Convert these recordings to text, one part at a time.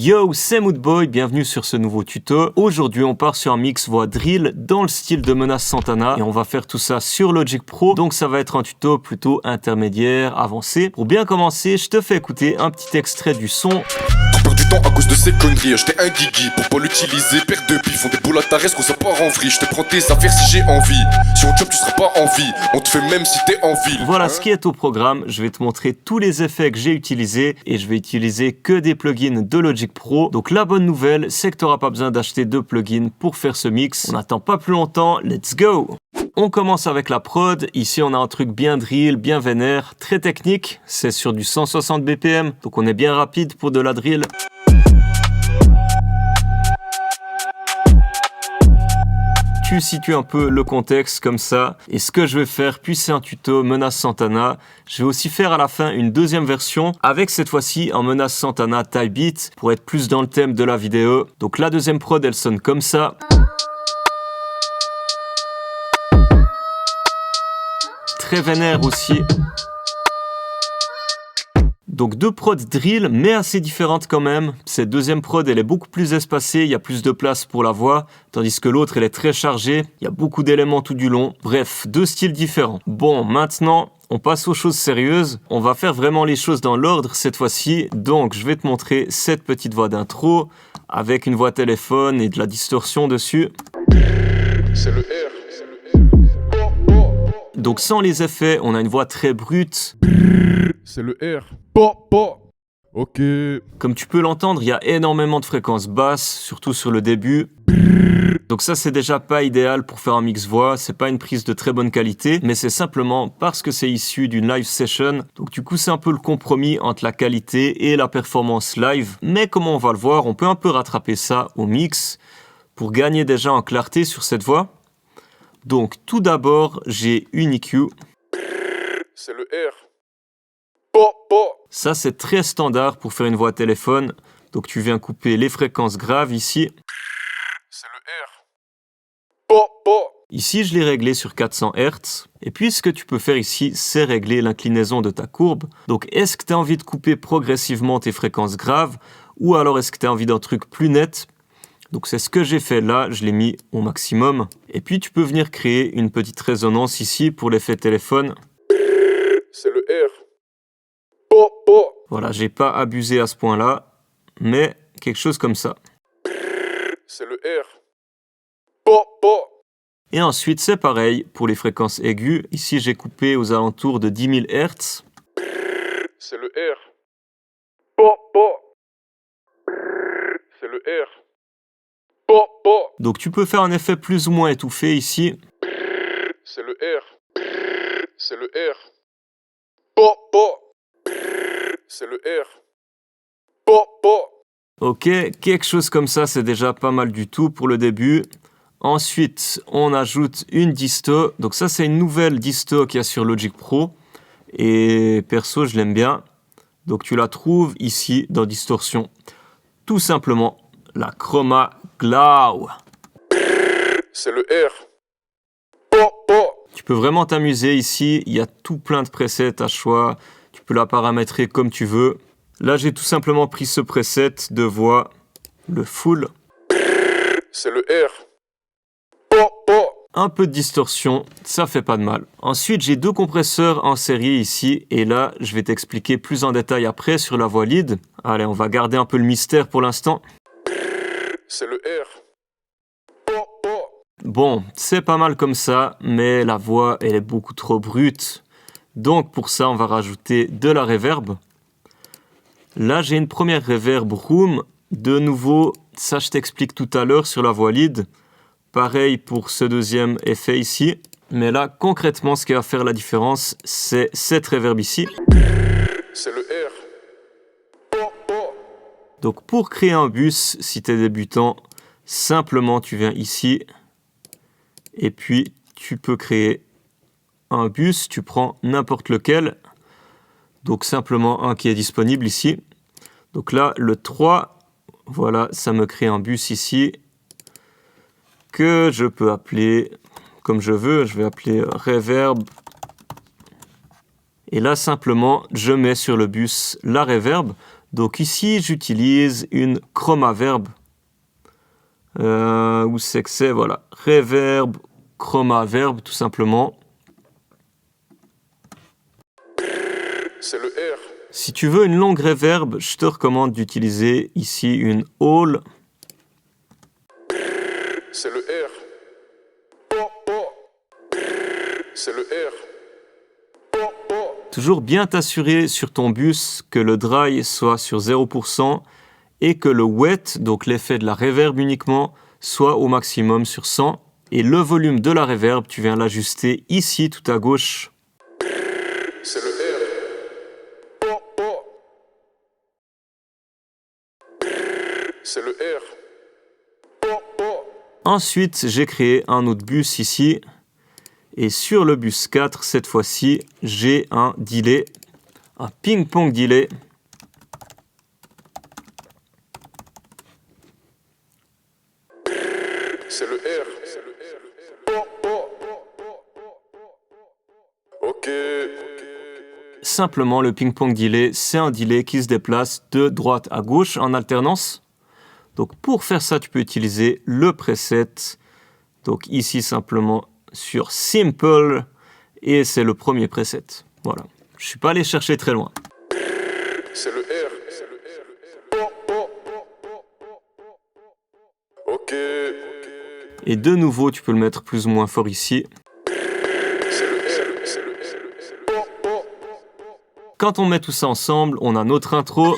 Yo, c'est Moodboy, bienvenue sur ce nouveau tuto. Aujourd'hui, on part sur un mix voix drill dans le style de Menace Santana et on va faire tout ça sur Logic Pro. Donc ça va être un tuto plutôt intermédiaire, avancé. Pour bien commencer, je te fais écouter un petit extrait du son. Perds du temps à cause de ces conneries, j'étais un guigui pour pas l'utiliser, perdre de pif, font des boules à ta reste qu'on ça part en vrille, je te prends tes affaires si j'ai envie, si on job tu seras pas en vie, on te fait même si t'es en ville. Voilà ce qui est au programme, je vais te montrer tous les effets que j'ai utilisés et je vais utiliser que des plugins de Logic Pro. Donc la bonne nouvelle, c'est que tu n'auras pas besoin d'acheter de plugins pour faire ce mix. On n'attend pas plus longtemps, let's go! On commence avec la prod, ici on a un truc bien drill, bien vénère, très technique, c'est sur du 160 BPM, donc on est bien rapide pour de la drill. Tu situes un peu le contexte comme ça, et ce que je vais faire, puis c'est un tuto Menace Santana, je vais aussi faire à la fin une deuxième version, avec cette fois-ci un Menace Santana type beat, pour être plus dans le thème de la vidéo. Donc la deuxième prod elle sonne comme ça. Très vénère aussi. Donc deux prods drill, mais assez différentes quand même. Cette deuxième prod, elle est beaucoup plus espacée, il y a plus de place pour la voix, tandis que l'autre, elle est très chargée, il y a beaucoup d'éléments tout du long. Bref, deux styles différents. Bon, maintenant, on passe aux choses sérieuses. On va faire vraiment les choses dans l'ordre cette fois-ci. Donc, je vais te montrer cette petite voix d'intro, avec une voix téléphone et de la distorsion dessus. C'est le R. Donc sans les effets, on a une voix très brute. C'est le R. Po. Ok. Comme tu peux l'entendre, il y a énormément de fréquences basses, surtout sur le début. Donc ça, c'est déjà pas idéal pour faire un mix voix, c'est pas une prise de très bonne qualité, mais c'est simplement parce que c'est issu d'une live session. Donc du coup, c'est un peu le compromis entre la qualité et la performance live. Mais comme on va le voir, on peut un peu rattraper ça au mix pour gagner déjà en clarté sur cette voix. Donc tout d'abord, j'ai une EQ. C'est le R. Po. Ça, c'est très standard pour faire une voix téléphone. Donc tu viens couper les fréquences graves ici. C'est le R. Po. Ici, je l'ai réglé sur 400 Hz. Et puis, ce que tu peux faire ici, c'est régler l'inclinaison de ta courbe. Donc, est-ce que tu as envie de couper progressivement tes fréquences graves ou alors est-ce que tu as envie d'un truc plus net? Donc, c'est ce que j'ai fait là, je l'ai mis au maximum. Et puis, tu peux venir créer une petite résonance ici pour l'effet téléphone. C'est le R. Po. Voilà, j'ai pas abusé à ce point-là, mais quelque chose comme ça. C'est le R. Po. Et ensuite, c'est pareil pour les fréquences aiguës. Ici, j'ai coupé aux alentours de 10 000 Hz. C'est le R. Po. C'est le R. Po. Donc, tu peux faire un effet plus ou moins étouffé ici. C'est le R. C'est le R. Po. C'est le R. Po. Ok, quelque chose comme ça, c'est déjà pas mal du tout pour le début. Ensuite, on ajoute une disto. Donc ça, c'est une nouvelle disto qu'il y a sur Logic Pro. Et perso, je l'aime bien. Donc tu la trouves ici dans Distorsion. Tout simplement, la Chroma Glow. C'est le R. Po. Tu peux vraiment t'amuser ici. Il y a tout plein de presets à choix. Tu peux la paramétrer comme tu veux. Là, j'ai tout simplement pris ce preset de voix, le full. C'est le R. Po. Un peu de distorsion, ça fait pas de mal. Ensuite, j'ai deux compresseurs en série ici. Et là, je vais t'expliquer plus en détail après sur la voix lead. Allez, on va garder un peu le mystère pour l'instant. C'est le R. Po. Bon, c'est pas mal comme ça, mais la voix, elle est beaucoup trop brute. Donc pour ça, on va rajouter de la reverb. Là, j'ai une première reverb room. De nouveau, ça je t'explique tout à l'heure sur la voix lead. Pareil pour ce deuxième effet ici. Mais là, concrètement, ce qui va faire la différence, c'est cette reverb ici. C'est le R. Po. Donc pour créer un bus, si tu es débutant, simplement tu viens ici. Et puis, tu peux créer un bus. Tu prends n'importe lequel. Donc simplement un qui est disponible ici. Donc là, le 3, voilà, ça me crée un bus ici que je peux appeler comme je veux. Je vais appeler reverb. Et là, simplement, je mets sur le bus la reverb. Donc ici, j'utilise une chroma verb. Où c'est que c'est? Voilà. Reverb, chroma verb, tout simplement. C'est le R. Si tu veux une longue reverb, je te recommande d'utiliser ici une hall. C'est le R. C'est le R. Toujours bien t'assurer sur ton bus que le dry soit sur 0% et que le wet, donc l'effet de la reverb uniquement, soit au maximum sur 100. Et le volume de la reverb, tu viens l'ajuster ici tout à gauche. C'est le R. C'est le R. Ensuite, j'ai créé un autre bus ici. Et sur le bus 4, cette fois-ci, j'ai un delay, un ping-pong delay. C'est le R. Ok. Simplement, le ping-pong delay, c'est un delay qui se déplace de droite à gauche en alternance. Donc pour faire ça, tu peux utiliser le preset. Donc ici, simplement sur Simple, et c'est le premier preset. Voilà. Je suis pas allé chercher très loin. C'est le R. Ok. Et de nouveau, tu peux le mettre plus ou moins fort ici. C'est le R. Quand on met tout ça ensemble, on a notre intro.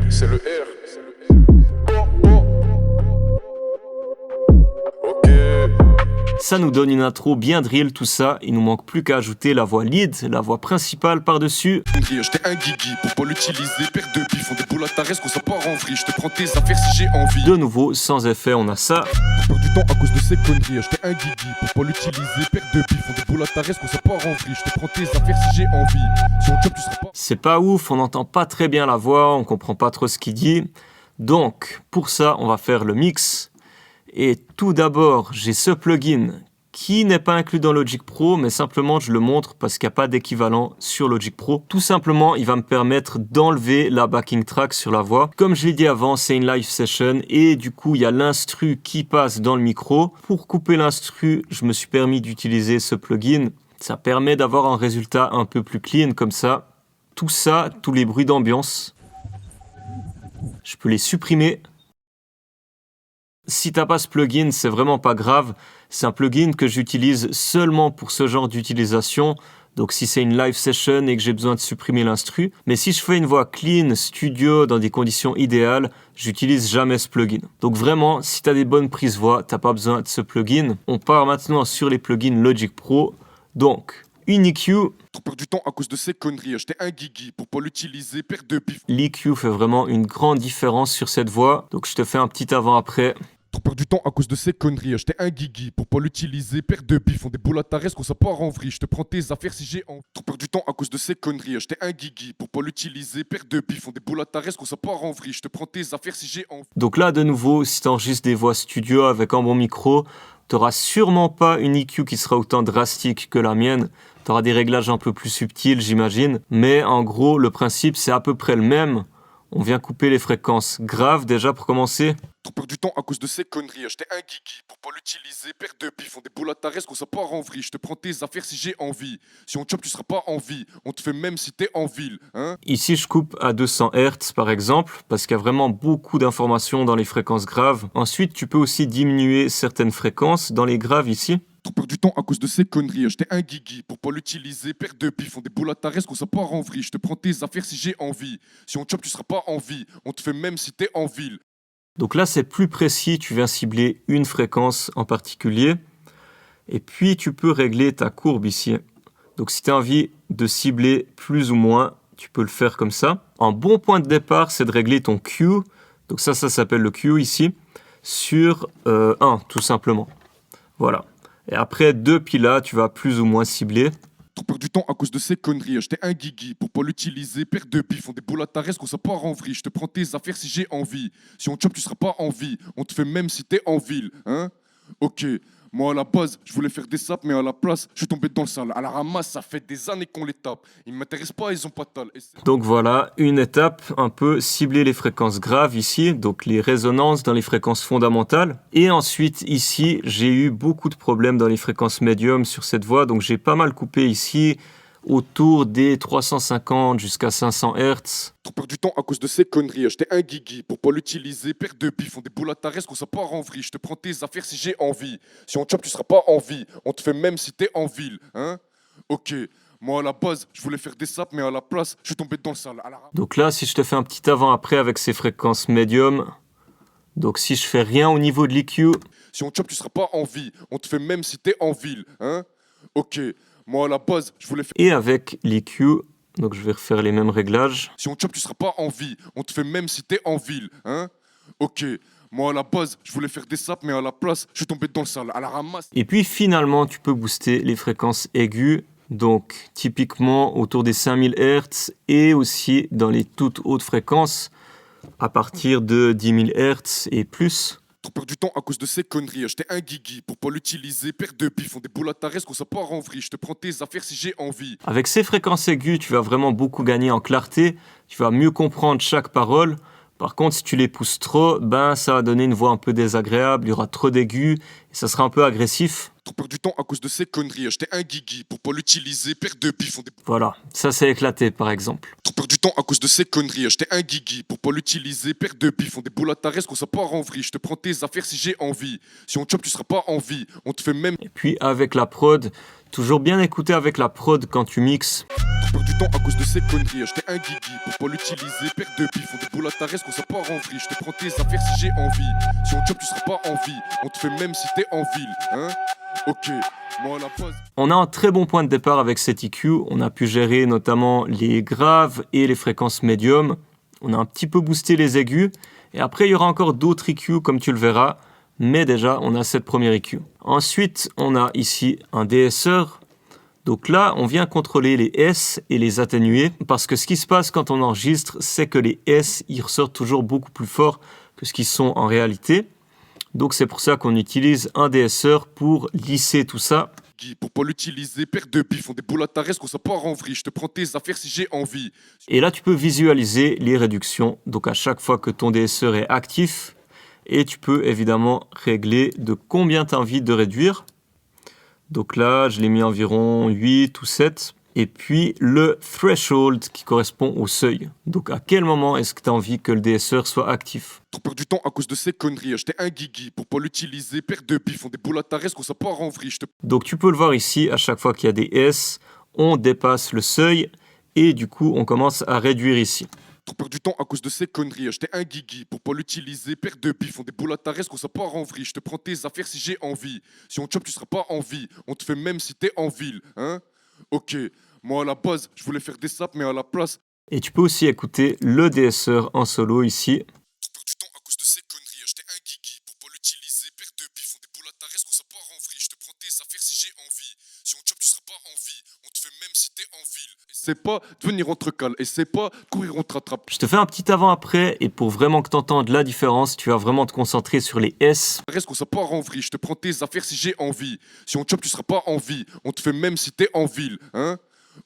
C'est le R. Ok. Ça nous donne une intro bien drill, tout ça. Il nous manque plus qu'à ajouter la voix lead, la voix principale par-dessus. J'étais un guigui pour pas l'utiliser. Père de bif, font des boules à ta reste qu'on s'en part en vrille. Je te prends tes affaires si j'ai envie. De nouveau, sans effet, on a ça. Pour perdre du temps à cause de ces conneries. J'étais un guigui pour pas l'utiliser. Père de bif, font des boules à ta reste qu'on s'en part en vrille. Je te prends tes affaires si j'ai envie. Si on job, tu seras pas. C'est pas ouf, on n'entend pas très bien la voix, on comprend pas trop ce qu'il dit. Donc, pour ça, on va faire le mix. Et tout d'abord, j'ai ce plugin qui n'est pas inclus dans Logic Pro, mais simplement je le montre parce qu'il n'y a pas d'équivalent sur Logic Pro. Tout simplement, il va me permettre d'enlever la backing track sur la voix. Comme je l'ai dit avant, c'est une live session et du coup, il y a l'instru qui passe dans le micro. Pour couper l'instru, je me suis permis d'utiliser ce plugin. Ça permet d'avoir un résultat un peu plus clean comme ça. Tout ça, tous les bruits d'ambiance, je peux les supprimer. Si t'as pas ce plugin, c'est vraiment pas grave. C'est un plugin que j'utilise seulement pour ce genre d'utilisation. Donc si c'est une live session et que j'ai besoin de supprimer l'instru. Mais si je fais une voix clean, studio, dans des conditions idéales, j'utilise jamais ce plugin. Donc vraiment, si t'as des bonnes prises voix, t'as pas besoin de ce plugin. On part maintenant sur les plugins Logic Pro. Donc, une EQ. Trop perdre du temps à cause de ces conneries. J'étais un guigui pour pas l'utiliser. Père de bif. L'EQ fait vraiment une grande différence sur cette voix. Donc je te fais un petit avant-après. Trop perdre du temps à cause de ces conneries. J'étais un guigui pour pas l'utiliser. Père de bif, font des boules à ta reste qu'on s'en part en vrille. Je te prends tes affaires si j'ai envie. Trop perdre du temps à cause de ces conneries. J'étais un guigui pour pas l'utiliser. Père de bif, font des boules à ta reste qu'on s'en part en vrille. Je te prends tes affaires si j'ai envie. Donc là, de nouveau, si tu enregistres des voix studio avec un bon micro, tu n'auras sûrement pas une EQ qui sera autant drastique que la mienne. Tu auras des réglages un peu plus subtils, j'imagine. Mais en gros, le principe, c'est à peu près le même. On vient couper les fréquences graves déjà pour commencer. Trop perdre du temps à cause de ces conneries. J'étais un guigui pour pas l'utiliser. Père de bif, font des boules à ta reste qu'on s'en part en vrille. Je te prends tes affaires si j'ai envie. Si on job, tu seras pas en vie. On te fait même si t'es en ville. Hein? Ici, je coupe à 200 Hz par exemple, parce qu'il y a vraiment beaucoup d'informations dans les fréquences graves. Ensuite, tu peux aussi diminuer certaines fréquences dans les graves ici. Trop perdre du temps à cause de ces conneries. J'étais un guigui pour pas l'utiliser. Père de bif, font des boules à ta reste qu'on s'en part en vrille. Je te prends tes affaires si j'ai envie. Si on job, tu seras pas en vie. On te fait même si t'es en ville. Donc là, c'est plus précis, tu viens cibler une fréquence en particulier. Et puis, tu peux régler ta courbe ici. Donc si tu as envie de cibler plus ou moins, tu peux le faire comme ça. Un bon point de départ, c'est de régler ton Q. Donc ça s'appelle le Q ici. Sur 1, tout simplement. Voilà. Et après, depuis là, tu vas plus ou moins cibler. Trop perdre du temps à cause de ces conneries. J'étais un guigui pour pas l'utiliser. Père de bif, font des boules à ta reste qu'on s'en part en vrille. Je te prends tes affaires si j'ai envie. Si on job, tu seras pas en vie. On te fait même si t'es en ville. Hein? Ok. Moi à la base, je voulais faire des sapes, mais à la place, je suis tombé dans le sale. À la ramasse, ça fait des années qu'on les tape. Ils m'intéressent pas, ils ont pas de tal. Donc voilà, une étape, un peu cibler les fréquences graves ici, donc les résonances dans les fréquences fondamentales. Et ensuite ici, j'ai eu beaucoup de problèmes dans les fréquences médium sur cette voix, donc j'ai pas mal coupé ici, autour des 350 jusqu'à 500 Hz. Trop perdu du temps à cause de ces conneries. J'étais un guigui pour pas l'utiliser. Père de bif, font des boules à ta reste qu'on ça part en vrille. Je te prends tes affaires si j'ai envie. Si on te chope, tu seras pas en vie. On te fait même si t'es en ville. Hein? Ok. Moi à la base, je voulais faire des sapes, mais à la place, je suis tombé dans le sale. Donc là, si je te fais un petit avant-après avec ces fréquences médium, donc si je fais rien au niveau de l'EQ. Si on te chope, tu seras pas en vie. On te fait même si t'es en ville. Hein? Ok. Moi à la base, je voulais faire. Et avec l'EQ, donc je vais refaire les mêmes réglages. Si on te chope, tu seras pas en vie. On te fait même si t'es en ville. Hein? Ok. Moi à la base, je voulais faire des sapes, mais à la place, je suis tombé dans le sale. À la ramasse. Et puis finalement, tu peux booster les fréquences aiguës. Donc typiquement autour des 5000 Hz et aussi dans les toutes hautes fréquences à partir de 10 000 Hz et plus. Trop perdu du temps à cause de ces conneries. J'étais un guigui pour pas l'utiliser. Père de bif, font des boules à ta reste qu'on ça part en vrille. Je te prends tes affaires si j'ai envie. Avec ces fréquences aiguës, tu vas vraiment beaucoup gagner en clarté. Tu vas mieux comprendre chaque parole. Par contre, si tu les pousses trop, ben ça va donner une voix un peu désagréable. Il y aura trop d'aigus et ça sera un peu agressif. Trop perdu du temps à cause de ces conneries. J'étais un guigui pour pas l'utiliser. Père de bif, font des. Voilà, ça c'est éclaté par exemple. Trop perdu du temps à cause de ces conneries. J'étais un guigui pour pas l'utiliser. Père de bif, font des boules à ta reste qu'on ça part en vrille. Je te prends tes affaires si j'ai envie. Si on te chope, tu seras pas en vie. On te fait même. Et puis avec la prod, toujours bien écouter avec la prod quand tu mixes. Trop perdu du temps à cause de ces conneries. J'étais un guigui pour pas l'utiliser. Père de bif, font des boules à ta reste qu'on ça part en vrille. Je te prends tes affaires si j'ai envie. Si on te chope, tu seras pas en vie. On te fait même si t'es en ville. Hein? Ok. Moi à la base. On a un très bon point de départ avec cet EQ. On a pu gérer notamment les graves et les fréquences médium. On a un petit peu boosté les aigus. Et après, il y aura encore d'autres EQ comme tu le verras. Mais déjà, on a cette première EQ. Ensuite, on a ici un DSR. Donc là, on vient contrôler les S et les atténuer. Parce que ce qui se passe quand on enregistre, c'est que les S, ils ressortent toujours beaucoup plus fort que ce qu'ils sont en réalité. Donc c'est pour ça qu'on utilise un DSR pour lisser tout ça. Pour pas l'utiliser, père de bif, font des boules à ta reste qu'on ça part en vrille. Je te prends tes affaires si j'ai envie. Et là, tu peux visualiser les réductions. Donc à chaque fois que ton DSR est actif, et tu peux évidemment régler de combien tu as envie de réduire. Donc là, je l'ai mis environ 8 ou 7. Et puis le threshold qui correspond au seuil. Donc à quel moment est-ce que tu as envie que le DSR soit actif? Trop perdu du temps à cause de ces conneries. J'étais un guigui pour pas l'utiliser. Père de bif, font des boules à ta reste qu'on ça part en vrille. Donc tu peux le voir ici, à chaque fois qu'il y a des S, on dépasse le seuil et du coup on commence à réduire ici. Trop perdu du temps à cause de ces conneries. J'étais un guigui pour pas l'utiliser. Père de bif, font des boules à ta reste qu'on ça part en vrille. Je te prends tes affaires si j'ai envie. Si on te chope, tu seras pas en vie. On te fait même si t'es en ville. Hein? Ok. Moi à la base, je voulais faire des sapes, mais à la place. Et tu peux aussi écouter le DSR en solo ici. Trop perdu du temps à cause de ces conneries. J'étais un guigui pour pas l'utiliser. Père de bif, font des boules à ta reste qu'on ça part en vrille. Je te prends tes affaires si j'ai envie. Si on te chope, tu seras pas en vie. On te fait même si t'es en ville. Et c'est pas de venir entre cales. Et c'est pas de courir on te rattrape. Je te fais un petit avant-après et pour vraiment que tu entendes la différence, tu vas vraiment te concentrer sur les S. Reste qu'on ça part en vrille. Je te prends tes affaires si j'ai envie. Si on te chope, tu seras pas en vie. On te fait même si t'es en ville. Hein?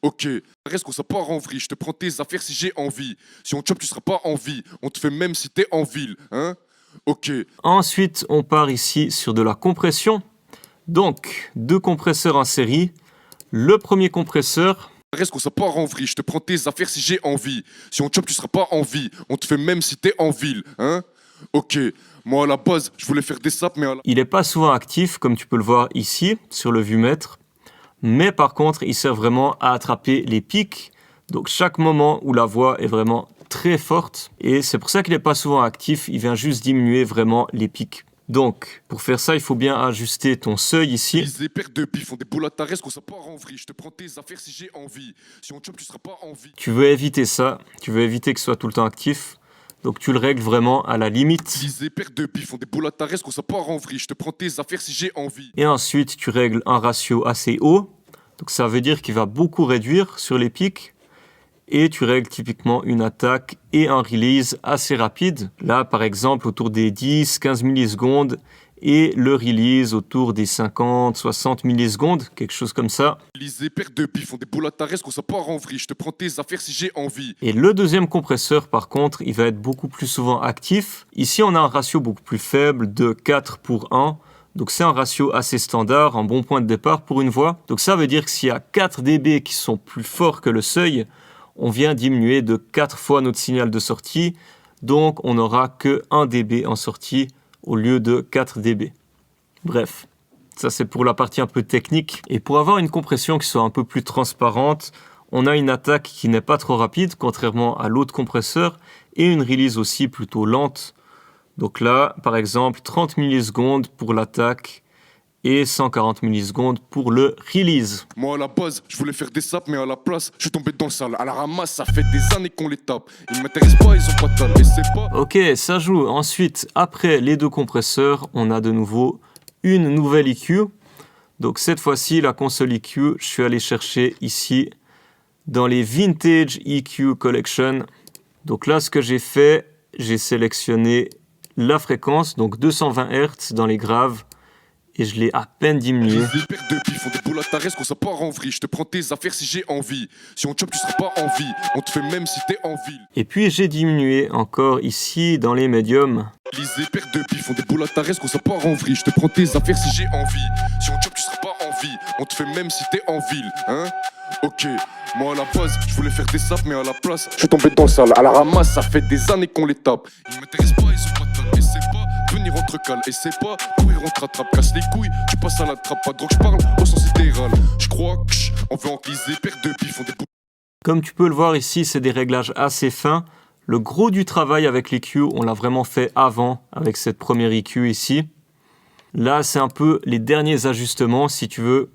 Ok, reste qu'on ça part en vrille. Je te prends tes affaires si j'ai envie. Si on te chope, tu seras pas en vie. On te fait même si t'es en ville. Hein? Ok. Ensuite, on part ici sur de la compression. Donc, 2 compresseurs en série. Le premier compresseur. Reste qu'on ça part en vrille. Je te prends tes affaires si j'ai envie. Si on te chope, tu seras pas en vie. On te fait même si t'es en ville. Hein? Ok. Moi à la base, je voulais faire des sapes, mais Il n'est pas souvent actif, comme tu peux le voir ici, sur le vumètre. Mais par contre, il sert vraiment à attraper les pics. Donc chaque moment où la voix est vraiment très forte, et c'est pour ça qu'il n'est pas souvent actif, il vient juste diminuer vraiment les pics. Donc, pour faire ça, il faut bien ajuster ton seuil ici. Les pères de bif, font des boules à ta reste qu'on ça part en vrille. Je te prends tes affaires si j'ai envie. Si on te chope, tu seras pas en vie. Tu veux éviter ça, tu veux éviter que ce soit tout le temps actif. Donc tu le règles vraiment à la limite. Les pères de bif, font des boules à ta reste qu'on ça part en vrille. Je te prends tes affaires si j'ai envie. Et ensuite, tu règles un ratio assez haut. Donc ça veut dire qu'il va beaucoup réduire sur les pics. Et tu règles typiquement une attaque et un release assez rapide. Là, par exemple, autour des 10-15 millisecondes. et le release autour des 50-60 millisecondes, quelque chose comme ça. Lisez, paire de bif, font des boules à ta reste qu'on ça part en vrille. Je te prends tes affaires si j'ai envie. Et le deuxième compresseur, par contre, il va être beaucoup plus souvent actif. Ici, on a un ratio beaucoup plus faible de 4 pour 1. Donc c'est un ratio assez standard, un bon point de départ pour une voix. Donc ça veut dire que s'il y a 4 dB qui sont plus forts que le seuil, on vient diminuer de 4 fois notre signal de sortie. Donc on n'aura que 1 dB en sortie au lieu de 4 dB. Bref, ça c'est pour la partie un peu technique. Et pour avoir une compression qui soit un peu plus transparente, on a une attaque qui n'est pas trop rapide, contrairement à l'autre compresseur, et une release aussi plutôt lente. Donc là, par exemple, 30 millisecondes pour l'attaque et 140 millisecondes pour le release. Moi à la base, je voulais faire des saps, mais à la place, je suis tombé dans le sale. À la ramasse, ça fait des années qu'on les tape. Ils m'intéressent pas, ils ont pas de talent. Et c'est pas. Ok, ça joue. Ensuite, après les deux compresseurs, on a de nouveau une nouvelle EQ. Donc cette fois-ci, la console EQ, je suis allé chercher ici dans les Vintage EQ Collection. Donc là, ce que j'ai fait, j'ai sélectionné la fréquence, donc 220 Hz dans les graves, et je l'ai à peine diminué. Les paires de bif, font des boules à ta reste qu'on ça part en vrille. Je te prends tes affaires si j'ai envie. Si on chope, tu seras pas en vie. On te fait même si t'es en ville. Et puis j'ai diminué encore ici dans les médiums. Lisez, paire de bif, font des boules à ta reste qu'on ça part en vrille. Je te prends tes affaires si j'ai envie. Si on chope, tu seras pas en vie. On te fait même si t'es en ville, hein. Ok, moi à la base, je voulais faire des saps, mais à la place, je suis tombé dans le sale. À la ramasse, ça fait des années qu'on les tape. Ils m'intéressent pas, ils ont pas de talent. Et c'est pas venir entre cale. Et c'est pas courir, on te rattrape. Casse les couilles, tu passes à la trappe. Pas de drogue, je parle au sens littéral. Je crois que on veut enliser, paire de bif, font des boules. Comme tu peux le voir ici, c'est des réglages assez fins. Le gros du travail avec l'EQ, on l'a vraiment fait avant, avec cette première EQ ici. Là, c'est un peu les derniers ajustements, si tu veux.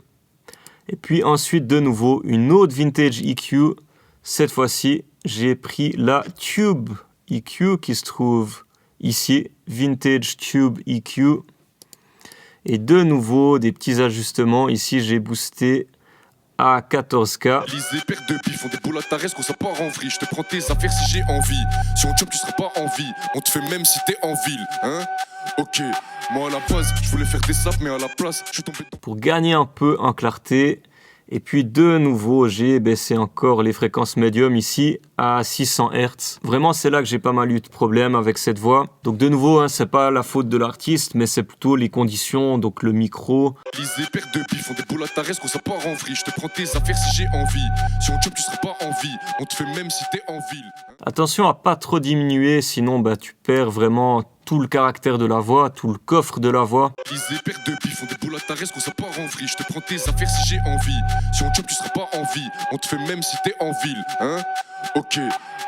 Et puis ensuite, de nouveau, une autre Vintage EQ. Cette fois-ci, j'ai pris la Tube EQ qui se trouve ici, Vintage Tube EQ. Et de nouveau, des petits ajustements. Ici, j'ai boosté à 14K. Lisez, paire de bif, font des boules à ta reste qu'on ça part en vrille. Je te prends tes affaires si j'ai envie. Si on chope, tu seras pas en vie. On te fait même si t'es en ville, hein. Ok, moi à la base, je voulais faire des saps, mais à la place, je suis tombé dans. Pour gagner un peu en clarté. Et puis de nouveau, j'ai baissé encore les fréquences médium ici à 600 Hz. Vraiment, c'est là que j'ai pas mal eu de problèmes avec cette voix. Donc de nouveau, hein, c'est pas la faute de l'artiste, mais c'est plutôt les conditions, donc le micro. Lisez, paire de bif, font des boules à ta reste qu'on ça part en vrille. Je te prends tes affaires si j'ai envie. Si on chope, tu seras pas en vie. On te fait même si t'es en ville, hein. Attention à pas trop diminuer, sinon tu perds vraiment tout le caractère de la voix, tout le coffre de la voix. Lisez, paire de bif, font des boules à ta reste qu'on ça part en vrille. Je te prends tes affaires si j'ai envie. Si on chope, tu seras pas en vie. On te fait même si t'es en ville, hein. Ok,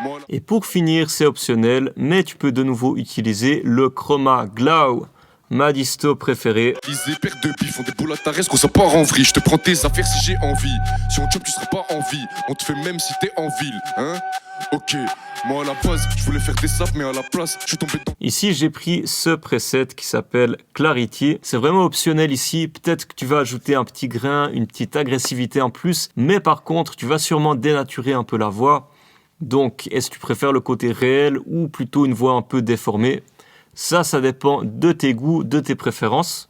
moi là. Et pour finir, c'est optionnel, mais tu peux de nouveau utiliser le Chroma Glow, ma disto préférée. Lisez, paire de bif, font des boules à ta reste qu'on ça part en vrille. Je te prends tes affaires si j'ai envie. Si on chope, tu seras pas en vie. On te fait même si t'es en ville, hein. Ok, moi à la base, je voulais faire des saps, mais à la place, je suis tombé dans. Ici, j'ai pris ce preset qui s'appelle Clarity. C'est vraiment optionnel ici. Peut-être que tu vas ajouter un petit grain, une petite agressivité en plus. Mais par contre, tu vas sûrement dénaturer un peu la voix. Donc, est-ce que tu préfères le côté réel ou plutôt une voix un peu déformée? Ça dépend de tes goûts, de tes préférences.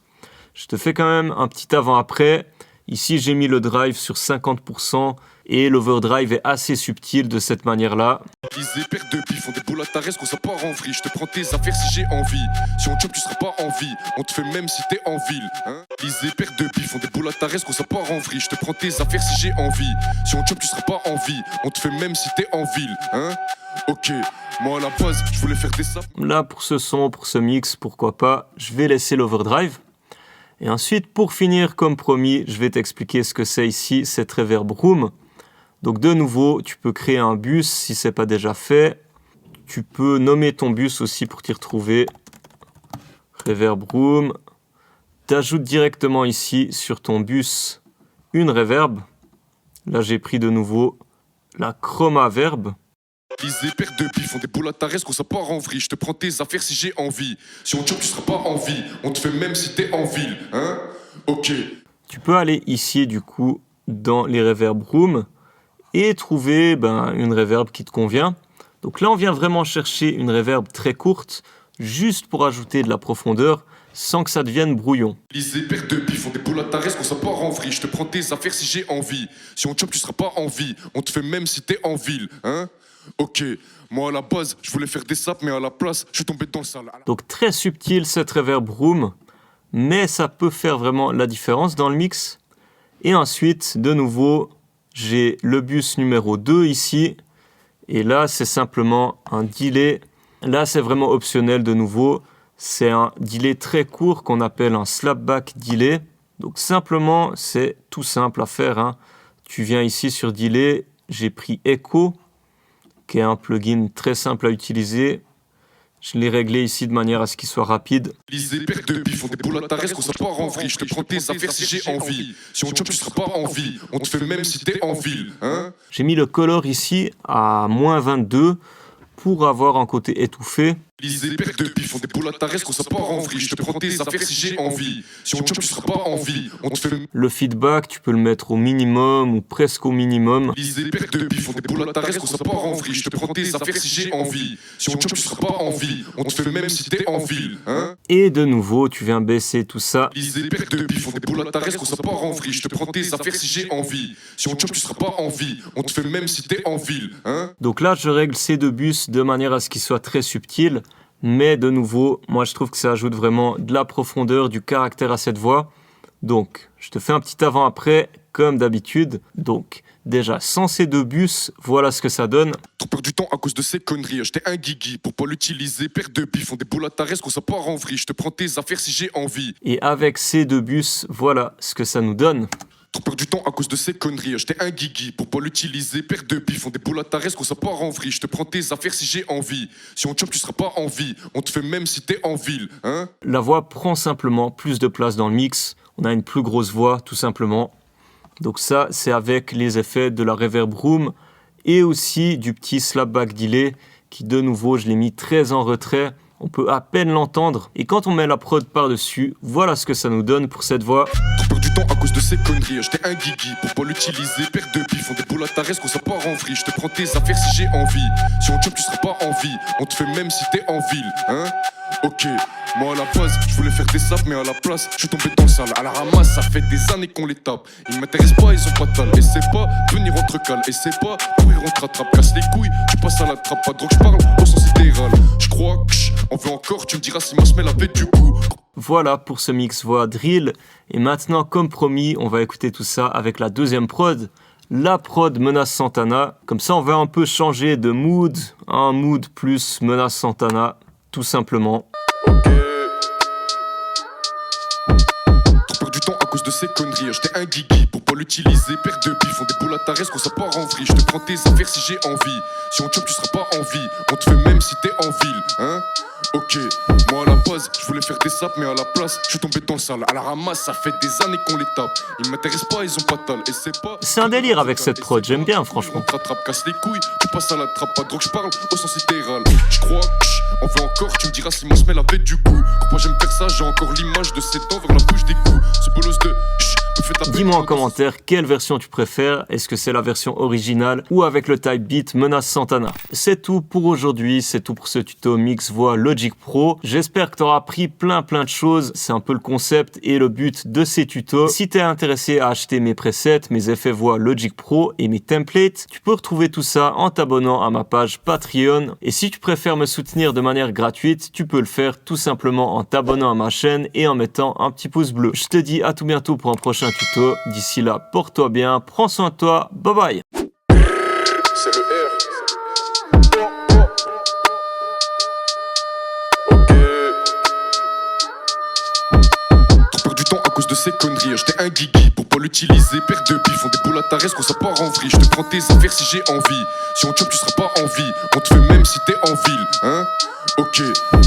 Je te fais quand même un petit avant-après. Ici, j'ai mis le drive sur 50% et l'overdrive est assez subtil de cette manière-là. Lisez, paire de bif, font des boules à ta reste qu'on ça part en vrille. Je te prends tes affaires si j'ai envie. Si on chope, tu seras pas en vie. On te fait même si t'es en ville, hein. Lisez, paire de bif, font des boules à ta reste qu'on ça part en vrille. Je te prends tes affaires si j'ai envie. Si on chope, tu seras pas en vie. On te fait même si t'es en ville, hein. Ok, moi à la base, je voulais faire des saps. Là, pour ce son, pour ce mix, pourquoi pas, je vais laisser l'overdrive. Et ensuite, pour finir, comme promis, je vais t'expliquer ce que c'est ici, cette Reverb Room. Donc de nouveau, tu peux créer un bus si ce n'est pas déjà fait. Tu peux nommer ton bus aussi pour t'y retrouver. Reverb Room. Tu ajoutes directement ici sur ton bus une reverb. Là, j'ai pris de nouveau la Chroma Verb. Lisez, paire de bif, font des boules à ta reste qu'on ça part en vrille. Je te prends tes affaires si j'ai envie. Si on chope, tu seras pas en vie. On te fait même si t'es en ville, hein. Ok. Tu peux aller ici, du coup, dans les Reverb Room et trouver une reverb qui te convient. Donc là, on vient vraiment chercher une reverb très courte, juste pour ajouter de la profondeur, sans que ça devienne brouillon. Lisez, père de bif, on des boules à ta reste, qu'on ça part en vrille. Je te prends tes affaires si j'ai envie. Si on chope, tu seras pas en vie. On te fait même si t'es en ville, hein. Ok, moi à la base, je voulais faire des saps, mais à la place, je suis tombé dans le sale. Donc très subtil cette reverb room, mais ça peut faire vraiment la différence dans le mix. Et ensuite, de nouveau, j'ai le bus numéro 2 ici. Et là, c'est simplement un delay. Là, c'est vraiment optionnel de nouveau. C'est un delay très court qu'on appelle un slapback delay. Donc simplement, c'est tout simple à faire, hein. Tu viens ici sur delay, j'ai pris Echo, qui est un plugin très simple à utiliser. Je l'ai réglé ici de manière à ce qu'il soit rapide. Lisez, père de bif, on des boules à ta reste, qu'on ça part en vrille. Je te prends tes affaires si j'ai envie. Si on chope, tu seras pas en vie. On te fait même si t'es en ville, hein. J'ai mis le color ici à -22 pour avoir un côté étouffé. Lisez, père de bif, on des boules à ta reste, qu'on ça part en vrille. Je te prends tes affaires si j'ai envie. Si on chope, tu seras pas en vie. On te fait... Le feedback, tu peux le mettre au minimum ou presque au minimum. Lisez, père de bif, on des boules à ta reste, qu'on ça part en vrille. Je te prends tes affaires si j'ai envie. Si on chope, tu seras pas en vie. On te fait même si t'es en ville, hein. Et de nouveau, tu viens baisser tout ça. Lisez, père de bif, on des boules à ta reste, qu'on ça part en vrille. Je te prends tes affaires si j'ai envie. Si on chope, tu seras pas en vie. On te fait même si t'es en ville, hein. Donc là, je règle ces deux bus de manière à ce qu'ils soient très subtils. Mais de nouveau, moi je trouve que ça ajoute vraiment de la profondeur, du caractère à cette voix. Donc, je te fais un petit avant-après, comme d'habitude. Donc, déjà, sans ces deux bus, voilà ce que ça donne. Trop peur du temps à cause de ces conneries. J'étais un guigui pour pas l'utiliser. Père de bif, on des boules à ta reste, qu'on ça part en vrille. Je te prends tes affaires si j'ai envie. Et avec ces deux bus, voilà ce que ça nous donne. Trop peur du temps à cause de ces conneries. J'étais un guigui pour pas l'utiliser. Père de bif, on des boules à ta reste, qu'on ça part en vrille. Je te prends tes affaires si j'ai envie. Si on chope, tu seras pas en vie. On te fait même si t'es en ville, hein. La voix prend simplement plus de place dans le mix. On a une plus grosse voix, tout simplement. Donc ça, c'est avec les effets de la reverb room et aussi du petit slapback delay qui, de nouveau, je l'ai mis très en retrait. On peut à peine l'entendre. Et quand on met la prod par-dessus, voilà ce que ça nous donne pour cette voix. Trop peur du temps à cause de ces conneries. J'étais un guigui pour pas l'utiliser. Père de bif, on des boules à ta reste, qu'on ça part en vrille. Je te prends tes affaires si j'ai envie. Si on chope, tu seras pas en vie. On te fait même si t'es en ville, hein. Ok, moi à la base, je voulais faire des saps, mais à la place, je suis tombé dans le sale. À la ramasse, ça fait des années qu'on les tape. Ils m'intéressent pas, ils sont pas tal. Et c'est pas venir entre cale. Et c'est pas courir, on te rattrape. Casse les couilles, tu passes à la trappe. Pas de drogue, je parle au sens idéal. Je crois que on veut encore, tu me diras si moi se met la bête du coup. Voilà pour ce mix voix drill. Et maintenant, comme promis, on va écouter tout ça avec la deuxième prod. La prod Menace Santana. Comme ça, on va un peu changer de mood. Un mood plus Menace Santana, tout simplement. Trop peur du temps à cause de ces conneries. J'étais un guigui pour pas l'utiliser. Père de bif, on des boules à ta reste, qu'on ça part en vrille. Je te prends tes affaires si j'ai envie. Si on chope, tu seras pas en vie. On te fait même si t'es en ville, hein. Ok, moi à la base, je voulais faire des saps, mais à la place, je suis tombé dans le sale. À la ramasse, ça fait des années qu'on les tape. Ils m'intéressent pas, ils ont pas tal. Et c'est pas. C'est un délire avec cette prod, j'aime bien, franchement. On te rattrape, casse les couilles, tu passes à la trappe. Pas de drogue, je parle au sens littéral. Je crois que on veut encore, tu me diras si moi se met la bête du coup. Pourquoi j'aime faire ça, j'ai encore l'image de ces dents vers la bouche des coups. Ce bolos de. Dis-moi en commentaire quelle version tu préfères, est-ce que c'est la version originale ou avec le type beat Menace Santana. C'est tout pour aujourd'hui, c'est tout pour ce tuto mix voix Logic Pro. J'espère que tu auras appris plein de choses, c'est un peu le concept et le but de ces tutos. Si tu es intéressé à acheter mes presets, mes effets voix Logic Pro et mes templates, tu peux retrouver tout ça en t'abonnant à ma page Patreon. Et si tu préfères me soutenir de manière gratuite, tu peux le faire tout simplement en t'abonnant à ma chaîne et en mettant un petit pouce bleu. Je te dis à tout bientôt pour un prochain tuto. D'ici là, porte-toi bien, prends soin de toi, bye bye. C'est le R. Ok. Trop peur du temps à cause de ces conneries. J'étais un guigui pour pas l'utiliser. Père de bif, on des boules à ta reste, qu'on ça part en vrille. Je te prends tes affaires si j'ai envie. Si on chope, tu seras pas en vie. On te fait même si t'es en ville, hein. Ok,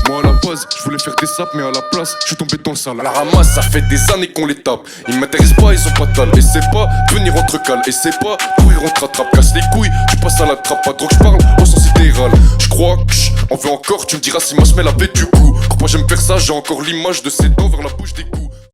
moi à la base, je voulais faire des saps, mais à la place, je suis tombé dans le sale. À la ramasse, ça fait des années qu'on les tape. Ils m'intéressent pas, ils ont pas tal. Et c'est pas venir entre cale. Et c'est pas courir, on te rattrape. Casse les couilles, tu passes à la trappe. Pas de drogue, je parle au sens littéral. Je crois que on veut encore, tu me diras si moi se met la bête du coup. Pourquoi j'aime faire ça, j'ai encore l'image de ces dents vers la bouche des coups.